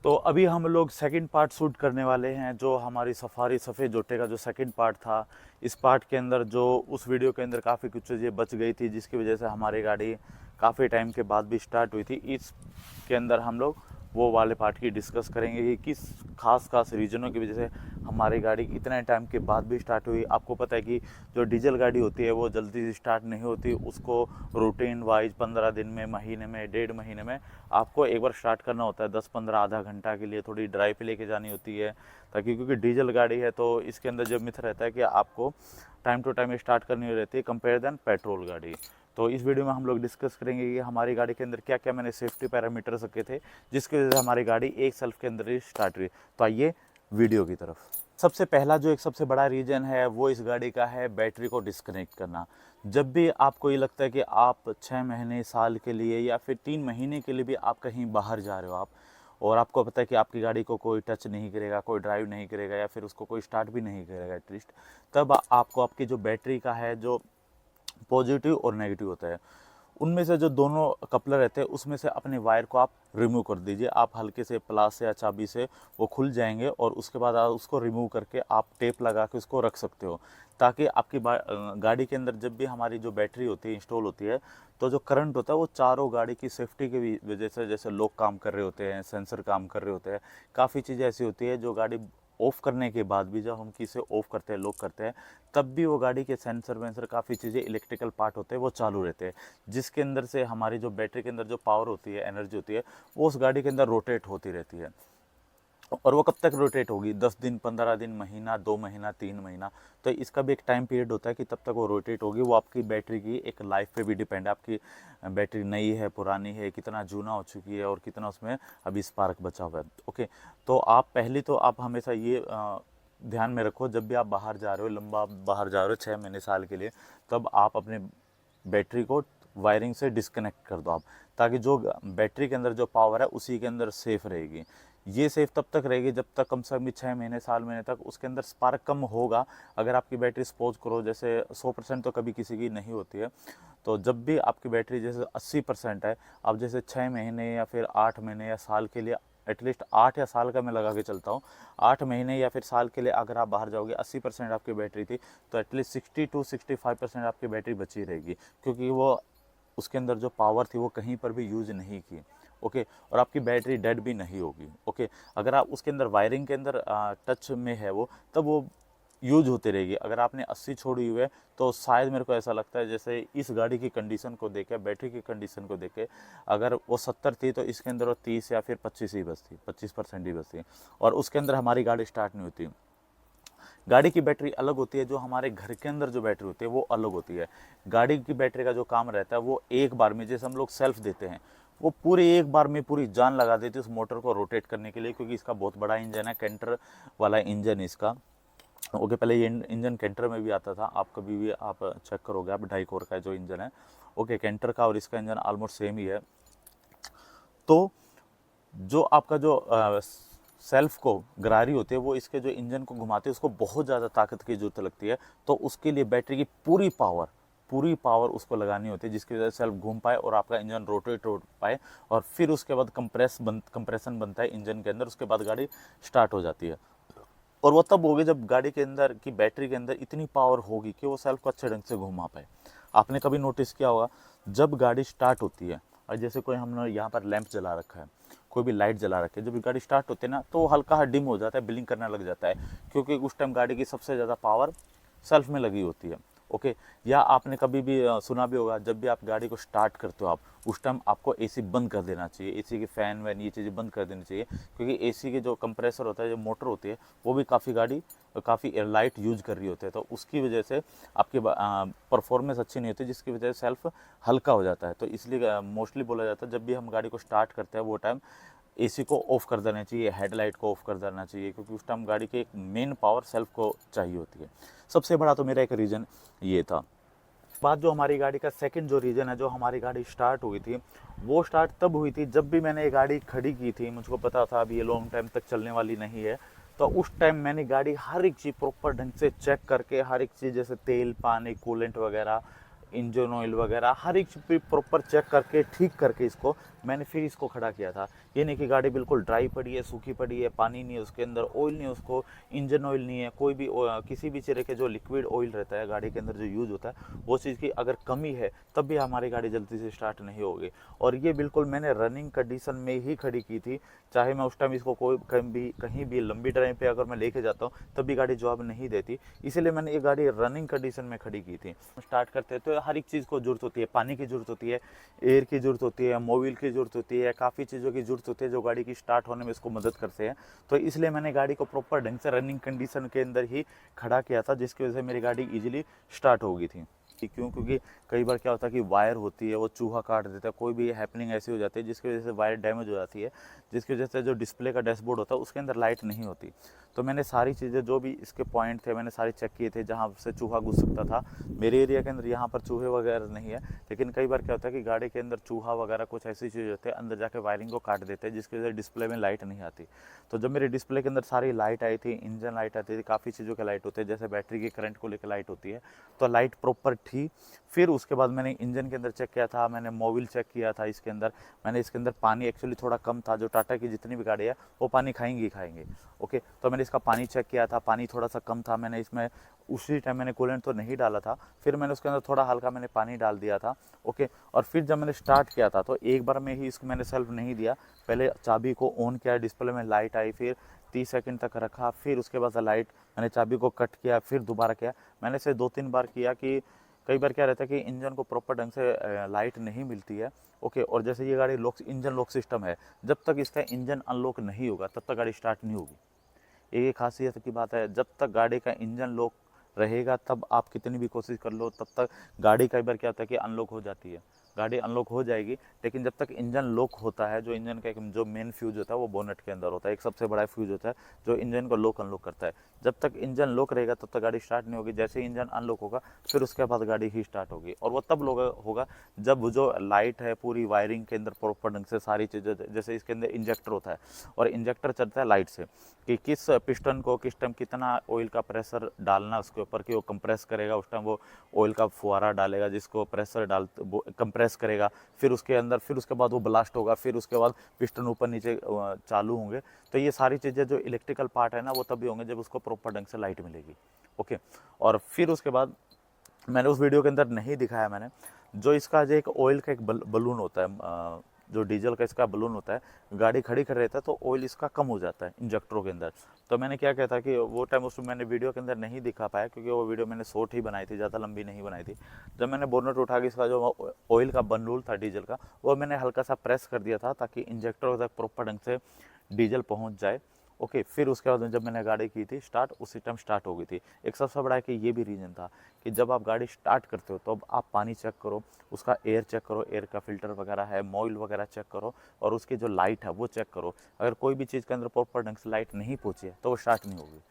तो अभी हम लोग सेकंड पार्ट शूट करने वाले हैं, जो हमारी सफारी सफ़ेद जोटे का जो सेकंड पार्ट था। इस पार्ट के अंदर जो उस वीडियो के अंदर काफ़ी कुछ चीज़ें बच गई थी, जिसकी वजह से हमारी गाड़ी काफ़ी टाइम के बाद भी स्टार्ट हुई थी। इस के अंदर हम लोग वो वाले पार्ट की डिस्कस करेंगे कि किस खास रीज़नों की वजह से हमारी गाड़ी इतने टाइम के बाद भी स्टार्ट हुई। आपको पता है कि जो डीजल गाड़ी होती है वो जल्दी स्टार्ट नहीं होती, उसको रूटीन वाइज 15 दिन में, महीने में, 1.5 महीने में आपको एक बार स्टार्ट करना होता है। 10-15 आधा घंटा के लिए थोड़ी ड्राइव पे लेके जानी होती है, ताकि क्योंकि डीजल गाड़ी है तो इसके अंदर जो मिथ रहता है कि आपको टाइम टू टाइम स्टार्ट करनी रहती है कंपेयर देन पेट्रोल गाड़ी। तो इस वीडियो में हम लोग डिस्कस करेंगे कि हमारी गाड़ी के अंदर क्या क्या मैंने सेफ्टी पैरामीटर्स रखे थे, जिसकी वजह से हमारी गाड़ी एक सेल्फ के अंदर ही स्टार्ट हुई। तो आइए वीडियो की तरफ। सबसे पहला जो एक सबसे बड़ा रीज़न है वो इस गाड़ी का है बैटरी को डिस्कनेक्ट करना। जब भी आपको ये लगता है कि आप 6 महीने, साल के लिए या फिर 3 महीने के लिए भी आप कहीं बाहर जा रहे हो आप, और आपको पता है कि आपकी गाड़ी को कोई टच नहीं करेगा, कोई ड्राइव नहीं करेगा या फिर उसको कोई स्टार्ट भी नहीं करेगा एटलीस्ट, तब आपको आपकी जो बैटरी का है, जो पॉजिटिव और नेगेटिव होता है, उनमें से जो दोनों कपलर रहते हैं उसमें से अपने वायर को आप रिमूव कर दीजिए। आप हल्के से प्लास से या चाबी से वो खुल जाएंगे और उसके बाद आप उसको रिमूव करके आप टेप लगा के उसको रख सकते हो, ताकि आपकी गाड़ी के अंदर जब भी हमारी जो बैटरी होती है इंस्टॉल होती है, तो जो करंट होता है वो चारों गाड़ी की सेफ्टी की वजह से, जैसे लोग काम कर रहे होते हैं, सेंसर काम कर रहे होते हैं, काफ़ी चीज़ें ऐसी होती है जो गाड़ी ऑफ़ करने के बाद भी, जब हम किसे ऑफ़ करते हैं, लॉक करते हैं, तब भी वो गाड़ी के सेंसर वेंसर काफ़ी चीज़ें इलेक्ट्रिकल पार्ट होते हैं वो चालू रहते हैं, जिसके अंदर से हमारी जो बैटरी के अंदर जो पावर होती है, एनर्जी होती है, वो उस गाड़ी के अंदर रोटेट होती रहती है। और वो कब तक रोटेट होगी? 10 दिन, 15 दिन, महीना, 2 महीना, 3 महीना। तो इसका भी एक टाइम पीरियड होता है कि तब तक वो रोटेट होगी। वो आपकी बैटरी की एक लाइफ पे भी डिपेंड है, आपकी बैटरी नई है, पुरानी है, कितना जूना हो चुकी है और कितना उसमें अभी स्पार्क बचा हुआ है। ओके, तो आप पहले तो आप हमेशा ये ध्यान में रखो, जब भी आप बाहर जा रहे हो, लंबा बाहर जा रहे हो 6 महीने, साल के लिए, तब आप अपने बैटरी को वायरिंग से डिस्कनेक्ट कर दो आप, ताकि जो बैटरी के अंदर जो पावर है उसी के अंदर सेफ रहेगी। ये सेफ तब तक रहेगी जब तक कम से कम 6 महीने, साल महीने तक उसके अंदर स्पार्क कम होगा। अगर आपकी बैटरी सपोज करो जैसे 100% तो कभी किसी की नहीं होती है, तो जब भी आपकी बैटरी जैसे 80% है, आप जैसे 6 महीने या फिर 8 महीने या साल के लिए, एटलीस्ट 8 या साल का मैं लगा के चलता हूँ, 8 महीने या फिर साल के लिए अगर आप बाहर जाओगे, 80% आपकी बैटरी थी, तो एटलीस्ट 60 to 65% आपकी बैटरी बची रहेगी, क्योंकि वो उसके अंदर जो पावर थी वो कहीं पर भी यूज़ नहीं की। ओके, और आपकी बैटरी डेड भी नहीं होगी। ओके, अगर आप उसके अंदर वायरिंग के अंदर टच में है वो, तब वो यूज होती रहेगी। अगर आपने 80 छोड़ी हुई है, तो शायद मेरे को ऐसा लगता है जैसे इस गाड़ी की कंडीशन को देख के, बैटरी की कंडीशन को देख के, अगर वो 70 थी तो इसके अंदर वो 30 या फिर 25 ही बचती, 25% ही बचती, और उसके अंदर हमारी गाड़ी स्टार्ट नहीं होती। गाड़ी की बैटरी अलग होती है, जो हमारे घर के अंदर जो बैटरी होती है वो अलग होती है। गाड़ी की बैटरी का जो काम रहता है वो एक बार में, जैसे हम लोग सेल्फ देते हैं, वो पूरी एक बार में पूरी जान लगा देती है उस मोटर को रोटेट करने के लिए, क्योंकि इसका बहुत बड़ा इंजन है, कैंटर वाला इंजन इसका। ओके, पहले ये इंजन कैंटर में भी आता था, आप कभी भी आप चेक करोगे आप, 2.5 कोर का जो इंजन है, ओके, कैंटर का और इसका इंजन ऑलमोस्ट सेम ही है। तो जो आपका जो सेल्फ को गरारी होती है, वो इसके जो इंजन को घुमाते हैं, उसको बहुत ज़्यादा ताकत की ज़रूरत लगती है। तो उसके लिए बैटरी की पूरी पावर उसको लगानी होती है, जिसकी वजह से सेल्फ घूम पाए और आपका इंजन रोटेट हो पाए, और फिर उसके बाद कंप्रेशन बनता है इंजन के अंदर, उसके बाद गाड़ी स्टार्ट हो जाती है। और वो तब होगी जब गाड़ी के अंदर की बैटरी के अंदर इतनी पावर होगी कि वो सेल्फ को अच्छे ढंग से घुमा पाए। आपने कभी नोटिस किया होगा, जब गाड़ी स्टार्ट होती है, और जैसे कोई हमने यहाँ पर लैंप जला रखा है, कोई भी लाइट जला रखी है, जब गाड़ी स्टार्ट होती है ना, तो हल्का डिम हो जाता है, ब्लिंक करने लग जाता है, क्योंकि उस टाइम गाड़ी की सबसे ज़्यादा पावर सेल्फ में लगी होती है। ओके, या आपने कभी भी सुना भी होगा, जब भी आप गाड़ी को स्टार्ट करते हो आप, उस टाइम आपको एसी बंद कर देना चाहिए, एसी के फ़ैन वैन ये चीज़ें बंद कर देनी चाहिए, क्योंकि एसी के जो कंप्रेसर होता है, जो मोटर होती है, वो भी काफ़ी लाइट यूज कर रही होती है, तो उसकी वजह से आपकी परफॉर्मेंस अच्छी नहीं होती, जिसकी वजह से सेल्फ हल्का हो जाता है। तो इसलिए मोस्टली बोला जाता है, जब भी हम गाड़ी को स्टार्ट करते हैं वो टाइम एसी को ऑफ़ कर देना चाहिए, हेडलाइट को ऑफ़ कर देना चाहिए, क्योंकि उस टाइम गाड़ी की एक मेन पावर सेल्फ को चाहिए होती है। सबसे बड़ा तो मेरा एक रीज़न ये था। बात जो हमारी गाड़ी का सेकंड जो रीज़न है, जो हमारी गाड़ी स्टार्ट हुई थी, वो स्टार्ट तब हुई थी जब भी मैंने ये गाड़ी खड़ी की थी। मुझको पता था अभी ये लॉन्ग टाइम तक चलने वाली नहीं है, तो उस टाइम मैंने गाड़ी हर एक चीज़ प्रॉपर ढंग से चेक करके, हर एक चीज़ जैसे तेल, पानी, कूलेंट वगैरह, इंजन ऑयल वगैरह, हर एक चीज़ प्रॉपर चेक करके, ठीक करके इसको मैंने फिर इसको खड़ा किया था। ये नहीं कि गाड़ी बिल्कुल ड्राई पड़ी है, सूखी पड़ी है, पानी नहीं है उसके अंदर, ऑयल नहीं है उसको, इंजन ऑयल नहीं है, कोई भी किसी भी तरह के जो लिक्विड ऑयल रहता है गाड़ी के अंदर जो यूज़ होता है, वो चीज़ की अगर कमी है तब भी हमारी गाड़ी जल्दी से स्टार्ट नहीं होगी। और ये बिल्कुल मैंने रनिंग कंडीशन में ही खड़ी की थी, चाहे मैं उस टाइम इसको कोई कहीं भी लंबी ड्राइव पे अगर मैं लेके जाता हूँ तब भी गाड़ी जवाब नहीं देती, इसीलिए मैंने ये गाड़ी रनिंग कंडीशन में खड़ी की थी। स्टार्ट करते हैं तो हर एक चीज़ को ज़रूरत होती है, पानी की ज़रूरत होती है, एयर की ज़रूरत होती है, मोबिल की ज़रूरत होती है, काफ़ी चीज़ों की ज़रूरत होती है जो गाड़ी की स्टार्ट होने में इसको मदद करते हैं। तो इसलिए मैंने गाड़ी को प्रॉपर ढंग से रनिंग कंडीशन के अंदर ही खड़ा किया था, जिसकी वजह से मेरी गाड़ी ईजिली स्टार्ट हो गई थी। क्यों? क्योंकि कई बार क्या होता है कि वायर होती है वो चूहा काट देता है, कोई भी हैपनिंग ऐसी हो जाती है जिसकी वजह से वायर डैमेज हो जाती है, जिसकी वजह से जो डिस्प्ले का डैशबोर्ड होता है उसके अंदर लाइट नहीं होती। तो मैंने सारी चीज़ें जो भी इसके पॉइंट थे मैंने सारे चेक किए थे, जहाँ से चूहा घुस सकता था। मेरे एरिया के अंदर यहाँ पर चूहे वगैरह नहीं है, लेकिन कई बार क्या होता है कि गाड़ी के अंदर चूहा वगैरह कुछ ऐसी चीज़ होती है अंदर जाके वायरिंग को काट देते हैं, जिसकी वजह से डिस्प्ले में लाइट नहीं आती। तो जब मेरे डिस्प्ले के अंदर सारी लाइट आई थी, इंजन लाइट आती थी, काफ़ी चीज़ों के लाइट होते हैं, जैसे बैटरी की करंट को लेकर लाइट होती है, तो लाइट प्रॉपर थी। फिर उसके बाद मैंने इंजन के अंदर चेक किया था, मैंने मोबिल चेक किया था इसके अंदर, मैंने इसके अंदर पानी एक्चुअली थोड़ा कम था, जो टाटा की जितनी भी गाड़ी है वो पानी खाएंगी ही खाएंगे। ओके, तो मैंने इसका पानी चेक किया था, पानी थोड़ा सा कम था, मैंने इसमें उसी टाइम मैंने कूलेंट तो नहीं डाला था, फिर मैंने उसके अंदर थोड़ा हल्का मैंने पानी डाल दिया था। ओके, और फिर जब मैंने स्टार्ट किया था तो एक बार में ही इसको मैंने सेल्फ नहीं दिया, पहले चाबी को ऑन किया, डिस्प्ले में लाइट आई, फिर 30 सेकंड तक रखा, फिर उसके बाद लाइट मैंने चाबी को कट किया, फिर दोबारा किया। मैंने इसे 2-3 बार किया कि कई बार क्या रहता है कि इंजन को प्रॉपर ढंग से लाइट नहीं मिलती है। ओके, और जैसे ये गाड़ी लॉक इंजन लॉक सिस्टम है, जब तक इसका इंजन अनलॉक नहीं होगा तब तक गाड़ी स्टार्ट नहीं होगी। ये खासियत की बात है, जब तक गाड़ी का इंजन लॉक रहेगा तब आप कितनी भी कोशिश कर लो तब तक गाड़ी कई बार क्या होता है कि अनलॉक हो जाती है। गाड़ी अनलॉक हो जाएगी, लेकिन जब तक इंजन लॉक होता है, जो इंजन का एक जो मेन फ्यूज होता है वो बोनेट के अंदर होता है, एक सबसे बड़ा फ्यूज होता है जो इंजन को लॉक अनलॉक करता है। जब तक इंजन लॉक रहेगा तब तक गाड़ी स्टार्ट नहीं होगी। जैसे इंजन अनलॉक होगा फिर उसके बाद गाड़ी ही स्टार्ट होगी, और वो तब होगा जब जो लाइट है पूरी वायरिंग के अंदर प्रॉपर ढंग से सारी चीज़ें, जैसे इसके अंदर इंजेक्टर होता है और इंजेक्टर चलता है लाइट से, कि किस पिस्टन को किस टाइम कितना ऑयल का प्रेशर डालना उसके ऊपर कि वो कंप्रेस करेगा, उस टाइम वो ऑयल का फुहारा डालेगा जिसको प्रेशर कंप्रेस करेगा, फिर उसके अंदर फिर उसके बाद वो ब्लास्ट होगा, फिर उसके बाद पिस्टन ऊपर नीचे चालू होंगे। तो ये सारी चीज़ें जो इलेक्ट्रिकल पार्ट है ना वो तभी होंगे जब उसको प्रॉपर ढंग से लाइट मिलेगी। ओके, और फिर उसके बाद मैंने उस वीडियो के अंदर नहीं दिखाया मैंने, जो इसका जो एक ऑयल का एक बलून होता है, जो डीजल का इसका बलून होता है, गाड़ी खड़ी कर रहता है तो ऑयल इसका कम हो जाता है इंजेक्टरों के अंदर। तो मैंने क्या किया था कि वो टाइम उसमें मैंने वीडियो के अंदर नहीं दिखा पाया, क्योंकि वो वीडियो मैंने शॉर्ट ही बनाई थी, ज़्यादा लंबी नहीं बनाई थी। जब मैंने बोनट उठा के इसका जो ऑयल का बलून था डीजल का, वो मैंने हल्का सा प्रेस कर दिया था ताकि इंजेक्टरों तक प्रॉपर ढंग से डीजल पहुँच जाए। ओके, फिर उसके बाद जब मैंने गाड़ी की थी स्टार्ट, उसी टाइम स्टार्ट हो गई थी। एक सबसे बड़ा कि ये भी रीज़न था कि जब आप गाड़ी स्टार्ट करते हो तो अब आप पानी चेक करो, उसका एयर चेक करो, एयर का फिल्टर वगैरह है, मोबिल वगैरह चेक करो, और उसकी जो लाइट है वो चेक करो। अगर कोई भी चीज़ के अंदर प्रॉपर ढंग से लाइट नहीं पहुँची है तो वो स्टार्ट नहीं होगी,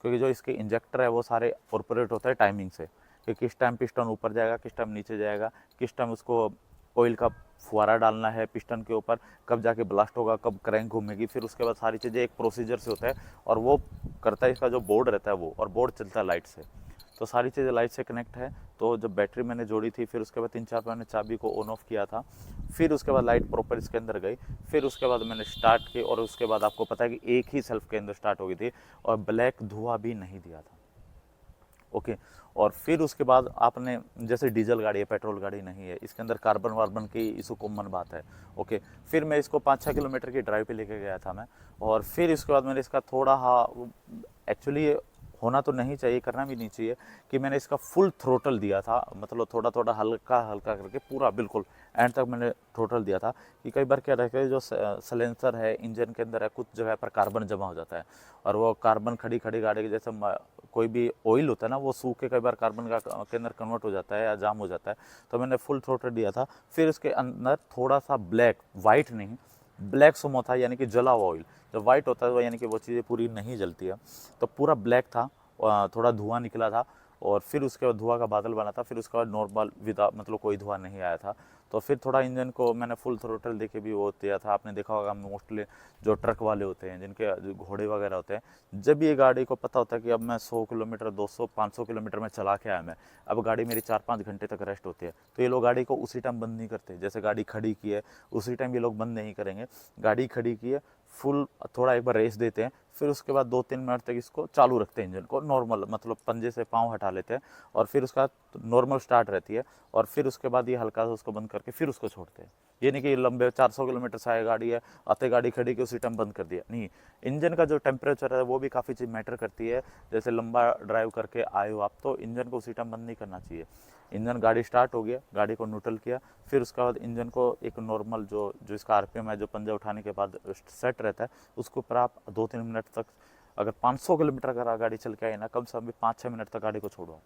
क्योंकि जो इसके इंजेक्टर है वो सारे ऑपरेट होता है टाइमिंग से, कि किस टाइम पिस्टन ऊपर जाएगा, किस टाइम नीचे जाएगा, किस टाइम उसको ऑयल का फुहारा डालना है पिस्टन के ऊपर, कब जाके ब्लास्ट होगा, कब क्रैंक घूमेगी, फिर उसके बाद सारी चीज़ें एक प्रोसीजर से होता है, और वो करता है इसका जो बोर्ड रहता है वो, और बोर्ड चलता है लाइट से। तो सारी चीज़ें लाइट से कनेक्ट है। तो जब बैटरी मैंने जोड़ी थी फिर उसके बाद 3-4 बार मैंने चाबी को ऑन ऑफ किया था, फिर उसके बाद लाइट प्रॉपर इसके अंदर गई, फिर उसके बाद मैंने स्टार्ट की, और उसके बाद आपको पता है कि एक ही सेल्फ के अंदर स्टार्ट हो गई थी और ब्लैक धुआं भी नहीं दिया था। ओके, और फिर उसके बाद आपने, जैसे डीजल गाड़ी है, पेट्रोल गाड़ी नहीं है, इसके अंदर कार्बन वार्बन की इशू कॉमन बात है। ओके, फिर मैं इसको 5-6 किलोमीटर की ड्राइव पे लेके गया था मैं, और फिर इसके बाद मैंने इसका थोड़ा एक्चुअली होना तो नहीं चाहिए, करना भी नहीं चाहिए, कि मैंने इसका फुल थ्रोटल दिया था, मतलब थोड़ा थोड़ा हल्का हल्का करके पूरा बिल्कुल एंड तक मैंने थ्रोटल दिया था। कि कई बार क्या रहता है, जो सलेंसर है इंजन के अंदर है, कुछ जगह पर कार्बन जमा हो जाता है, और वो कार्बन खड़ी खड़ी गाड़ी के जैसे कोई भी ऑयल होता है ना, वो सूख के कई बार कार्बन का के अंदर कन्वर्ट हो जाता है या जाम हो जाता है। तो मैंने फुल थ्रोटल दिया था। फिर उसके अंदर थोड़ा सा ब्लैक, वाइट नहीं, ब्लैक सुमो था, यानी कि जला हुआ ऑयल। जब वाइट होता है वो यानी कि वो चीज़ें पूरी नहीं जलती है, तो पूरा ब्लैक था, थोड़ा धुआं निकला था। और फिर उसके बाद धुआं का बादल बना था, फिर उसके बाद नॉर्मल विदा मतलब कोई धुआं नहीं आया था। तो फिर थोड़ा इंजन को मैंने फुल थ्रोटल देके भी वो दिया था। आपने देखा होगा मोस्टली जो ट्रक वाले होते हैं, जिनके जो घोड़े वगैरह होते हैं, जब ये गाड़ी को पता होता है कि अब मैं 100 किलोमीटर 200 500 किलोमीटर में चला के आया, मैं अब गाड़ी मेरी 4-5 घंटे तक रेस्ट होती है, तो ये लोग गाड़ी को उसी टाइम बंद नहीं करते। जैसे गाड़ी खड़ी की है उसी टाइम ये लोग बंद नहीं करेंगे, गाड़ी खड़ी की है फुल थोड़ा एक बार रेस देते हैं, फिर उसके बाद 2-3 मिनट तक इसको चालू रखते हैं, इंजन को नॉर्मल मतलब पंजे से पाँव हटा लेते हैं, और फिर उसका नॉर्मल स्टार्ट रहती है, और फिर उसके बाद ये हल्का सा उसको बंद करके फिर उसको छोड़ते हैं। ये नहीं कि लंबे 400 किलोमीटर से आए गाड़ी है, आते गाड़ी खड़ी की उसी टाइम बंद कर दिया, नहीं। इंजन का जो टेम्परेचर है वो भी काफ़ी चीज़ मैटर करती है। जैसे लंबा ड्राइव करके आए हो आप, तो इंजन को उसी टाइम बंद नहीं करना चाहिए। इंजन गाड़ी स्टार्ट हो गया, गाड़ी को न्यूट्रल किया, फिर उसके बाद इंजन को एक नॉर्मल जो जो इसका आरपीएम है, जो पंजा उठाने के बाद सेट रहता है, उसके ऊपर आप 2-3 मिनट तक, अगर 500 किलोमीटर अगर गाड़ी चल के आई ना, कम से कम 5-6 मिनट तक गाड़ी को छोड़ो,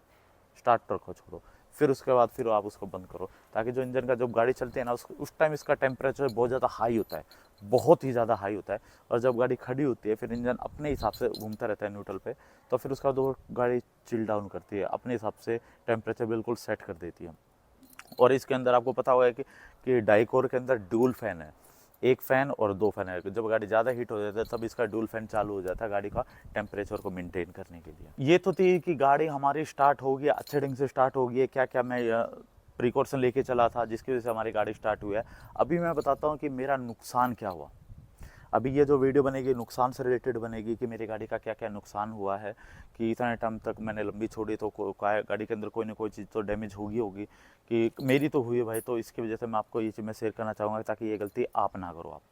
स्टार्ट रखो, छोड़ो, फिर उसके बाद फिर आप उसको बंद करो, ताकि जो इंजन का जब गाड़ी चलती है ना, उस टाइम इसका टेम्परेचर बहुत ज़्यादा हाई होता है, बहुत ही ज़्यादा हाई होता है। और जब गाड़ी खड़ी होती है फिर इंजन अपने हिसाब से घूमता रहता है न्यूट्रल पे, तो फिर उसका वो गाड़ी चिल डाउन करती है, अपने हिसाब से टेम्परेचर बिल्कुल सेट कर देती है। और इसके अंदर आपको पता होगा कि डाइकोर के अंदर ड्यूल फैन है, एक फ़ैन और 2 फैन है। जब गाड़ी ज़्यादा हीट हो जाता है तब इसका ड्यूल फैन चालू हो जाता है गाड़ी का टेम्परेचर को मेंटेन करने के लिए। ये तो थी कि गाड़ी हमारी स्टार्ट हो गई, अच्छे ढंग से स्टार्ट हो गई है, क्या-क्या मैं प्रिकॉशन लेके चला था जिसकी वजह से हमारी गाड़ी स्टार्ट हुई है। अभी मैं बताता हूँ कि मेरा नुकसान क्या हुआ। अभी ये जो वीडियो बनेगी नुकसान से रिलेटेड बनेगी, कि मेरी गाड़ी का क्या-क्या नुकसान हुआ है, कि इतने टाइम तक मैंने लंबी छोड़ी तो गाड़ी के अंदर कोई ना कोई चीज़ तो डैमेज होगी होगी, कि मेरी तो हुई है भाई, तो इसकी वजह से मैं आपको ये चीज़ मैं शेयर करना चाहूँगा, ताकि ये गलती आप ना करो आप।